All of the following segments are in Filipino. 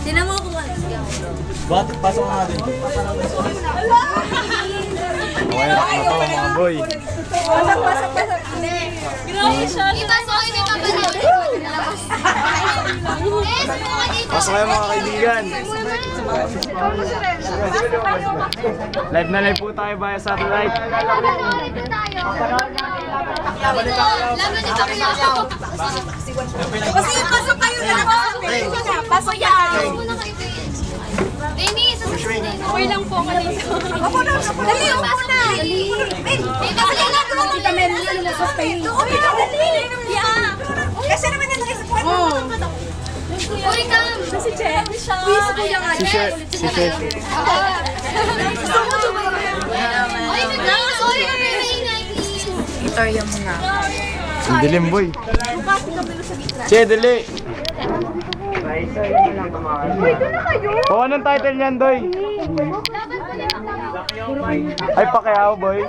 Tinan mo kung ano. Bakit? Pasok ka nga din. Okay, rock na to mga boy. Pasok. Ipasok kayo may papanood. Pasok kayo mga kaibigan. Live na live po tayo via satellite. Pasok kayo na. Pasok yan. Dennis, okay lang po kami. Ako na. Dali, ako na. Dali. Dali na. Doon kami. Dali. Kasi naman yung nakisupuan mo. Uy, kam! Si Che. Wiso ko yung Si Chef. Si Chef. Uy, may maingay, please. Itorya mo na. Ang dilim boy. Che, dali. O, anong title niyan, Doy? Ay, Pacquiao, boy.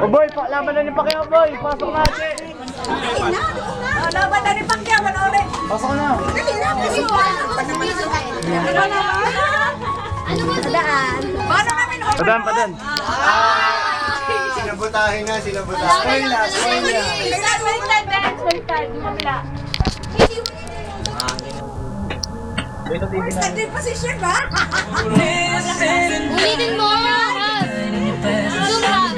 O, boy, laban na ni Pacquiao, boy. Pasok na, Che. Laban na rin Pacquiao. Pasok na. Ano ba ito? Paano namin Padan. Sinabutahin na, sinabutahin. Standing position ba? Ulitin mo! Zoom up!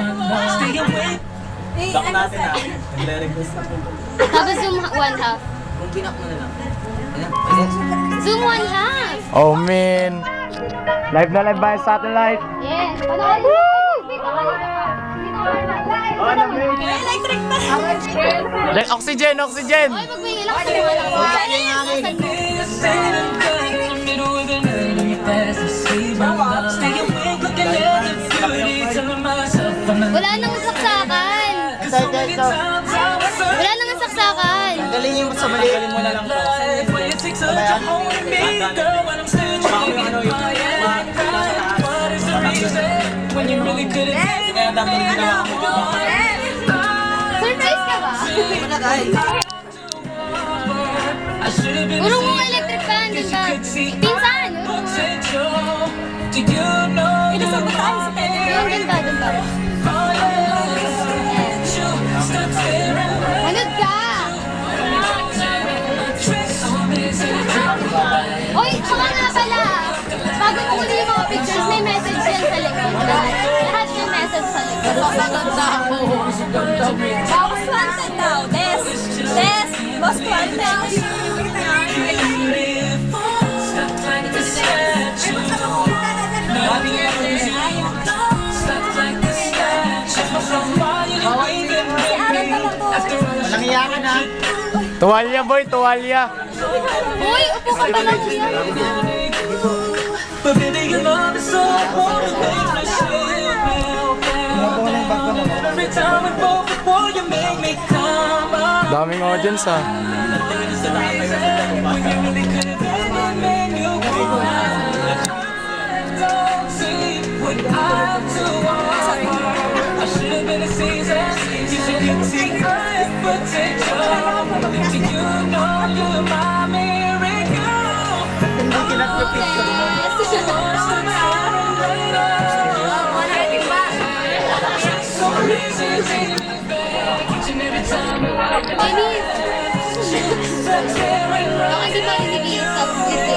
Lock natin na. Nire-request na po. Tapos zoom one half. Zoom one half! Oh, man. Live na live by satellite. Yes! Panoorin mo! Electric pa. Oxygen. Uy, magpingin lang kasi wala Wala nang saksakan! Wala nang saksakan! Galing yung sa mali. Galing mo na lang po. Surprise ka ba? Urong mo electric fan, di ba? Pinsan! Inasal ba tayo sa tele? Doon ba? Manod ka! Oy, saka nga pala, bago mo uli yung mga pictures, may message yan sa likod. Lahat may message sa likod. Boss wanted daw. Des. Boss wanted. Walang iya ka na. Tuwalya, boy. Tuwalya. Uy, upo ka pala kuya. Daming audience, ah. Dennis! Bakit di ba inigil sa video?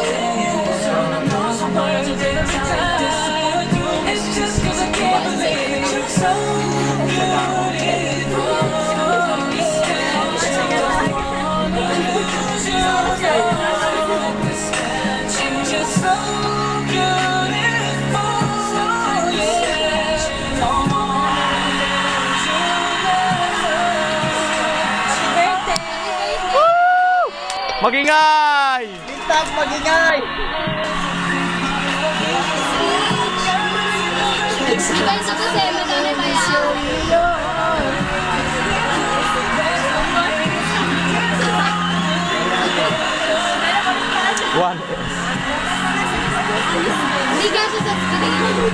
Magingay! Lintag, magingay! Di ba yung sa kusema na na kaya? One. Hindi ka siya sa screen.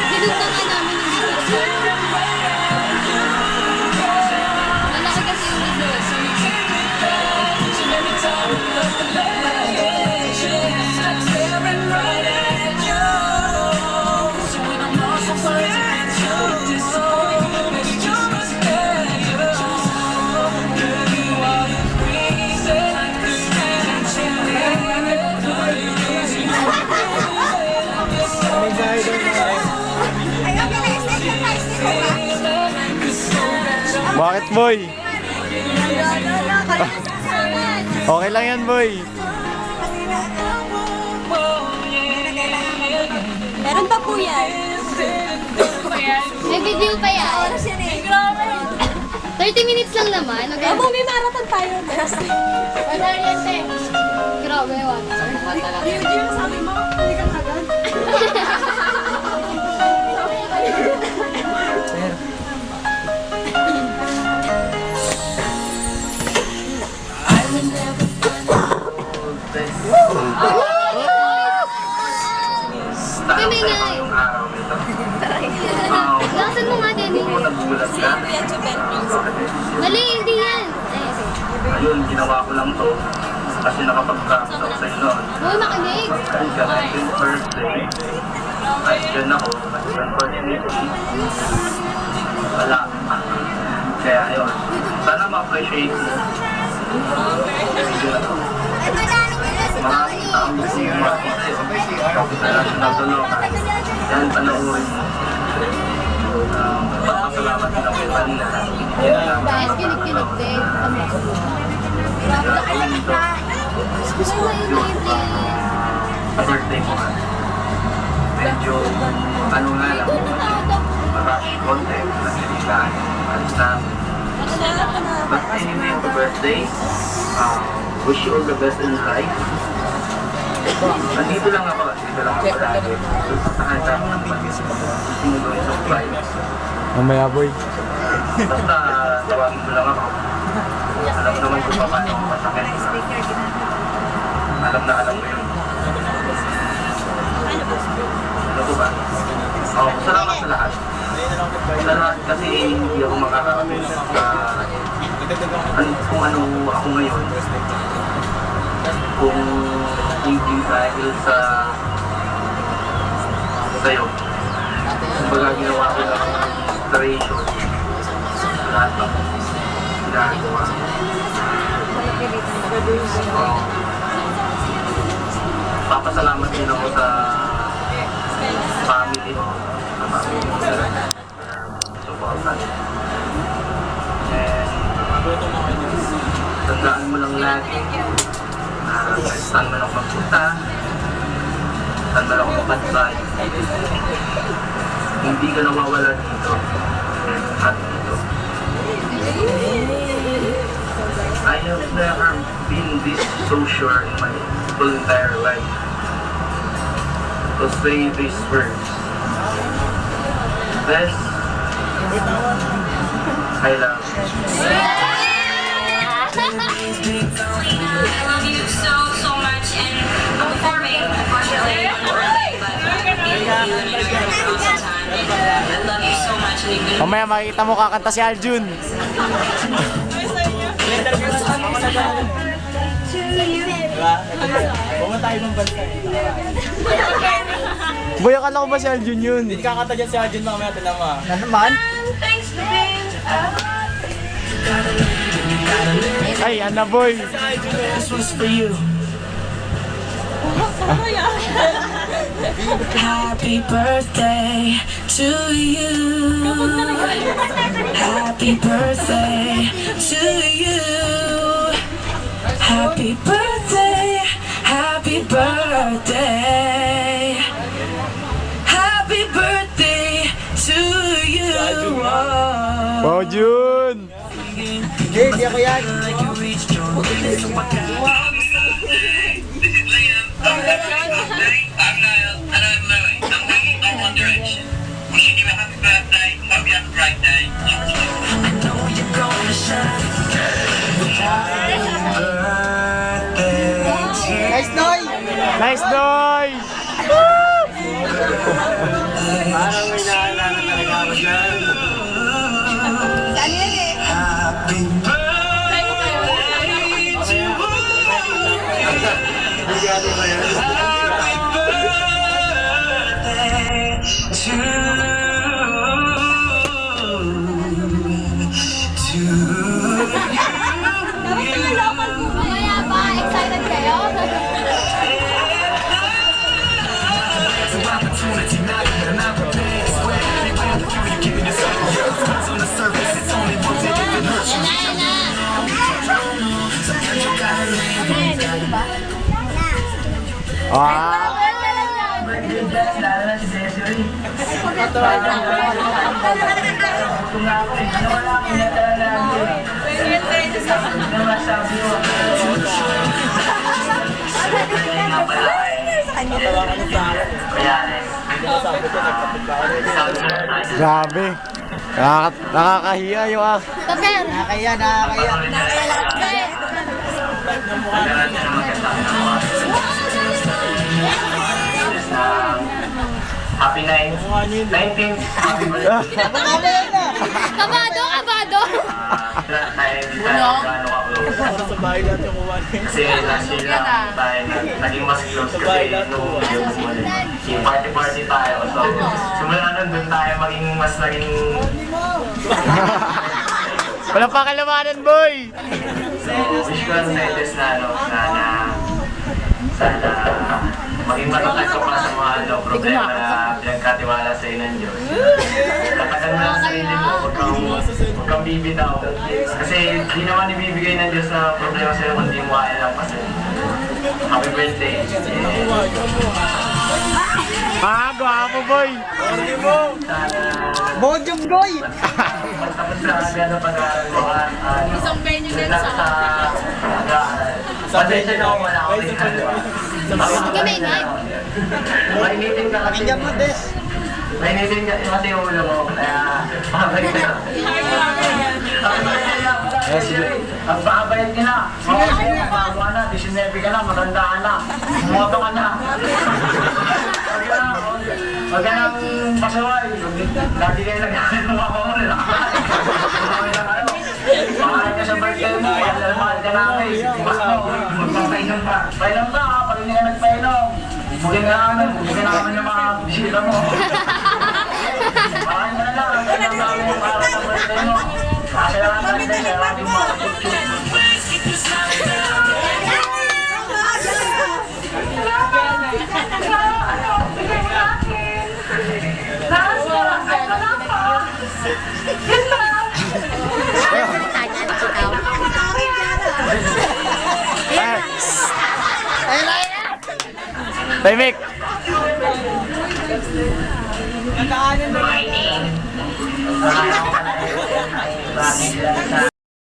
Sinunta nga namin yung video. Malaki kasi yung video. Bakit, boy? Okay lang yan, boy. Meron pa po yan. May video pa yan. Oras yan eh. 30 minutes lang naman. Okay. Abo, may marathon tayo. Wala yan, te. Grabe, wala. Yung sabi mo, hindi ka agad. Kami nga eh. Lakasan mo nga, Denny. Kuya Jubel, please. Mali, hindi yan. Ayun, ginawa ko lang to kasi nakapag-practice ako sa inyo. Huwag makinig. Kahit ka na yung birthday, ay dyan ako, kasi unfortunately, wala. Kaya ayun, sana ma-appreciate mo. Video na to. Maraming taong gusto yung sa national tulungan. Yan, panoorin mo. Papasalamat din ako kanina. Guys, kinig-kinig din. Birthday mo ka. Medyo, ano nga lang, rush konti, nasilitaan, alis namin. But anyway, happy birthday. Wish you all the best in life. Nandito lang ako palagi. So, sakanta ako ng sinuloy sa vibes. Mamaya, boy. Basta, tawagin mo lang ako. Alam naman kung paano ako masakit. Alam mo yun. Ano ko ba? Salamat sa lahat. Sa lahat kasi hindi ako makakarating kung ano ako ngayon. Kung hindi dahil sa'yo. Kumbaga ginawa ko lang inspiration sa lahat ng ginagawa. Papasalamat din ako sa family mo. Sa family mo. Supportan. And tandaan mo lang lagi na saan man ako magpunta, saan man ako mapatbay, hindi ka nawawala dito at dito. I have never been this so sure in my whole entire life to say these words. This, I love you. I love you so much, and I'm performing, unfortunately, early, but all the time. I love you so much, and you've been Mamaya makikita mo kakanta si Aljun. Pumunta tayo ng bansa. Boy, akala ko ba si Aljun yun? Hindi kakanta dyan si Arjun mamaya, tinan mo. Na naman? Ay, Ana boy. This one's for you. Happy birthday to you. Happy birthday to you. Happy birthday. Happy birthday. Happy birthday to you. Wow, Jun. Hindi ako yan. I'm Niall, and I'm Louis, and we are One Direction. Wishing you a happy birthday, hope you have a great day. I know you're gonna shine. Nice, Noy! Nice, Noy! Parang may naalala talaga ako dyan. Saan yan eh? Happy birthday to you. Bigyan mo yan. Happy birthday to you. Mamaya ba? Excited kayo? Opportunity, not even an opportunity. Ah, Birthday dyan, lalo na si Desiree. Kung nga ako eh, nawala ko na talaga. Ano masabi mo? Nga pala kaya grabe. Nakakahiya yung Taper. Happy 19th. Happy birthday. Kabado, kabado. Tayo hindi tayo gano'n ka-close. Kasi last year lang tayo naging mas close kasi nung yung party tayo. So, simula nun dun tayo naging Walang pakalamanan, boy! So, wish ko lang sa Edes na sana maging matatag ka pa sa mga problema na pinagkatiwala sa iyo ng Diyos. Katagal na sa sarili mo, huwag kang bibitaw. Kasi di naman ibibigay ng Diyos na problema sa iyo kung di mo kaya lang kasi. Happy birthday. Gwapo, boy! Bojong goy! Pagtapos na agad ang pag-aaral mo at isang venue din sa pag-aaral. Pasensya na kung wala ako din. Mainitin ka kasi. Mainitin ka kasi yung ulo mo. Kaya pabalik ka na. Magpapabayad ka na. Bago ka na, 19 ka na, matanda ka na. Moto ka na. Huwag ka nang pasaway. Lagi kayo nag-aaral ng mga kumuli. Mahal ka sa birthday mo. Mahal ka namin. Magpapainom ka. Painom ka ha. Pag hindi ka nagpainom. Bugin ka namin yung mga bisita mo. Mahal ka na lang. Painom namin yung para sa birthday mo. Kasi lang ang birthday. Kaya natin mo. Timik! My name.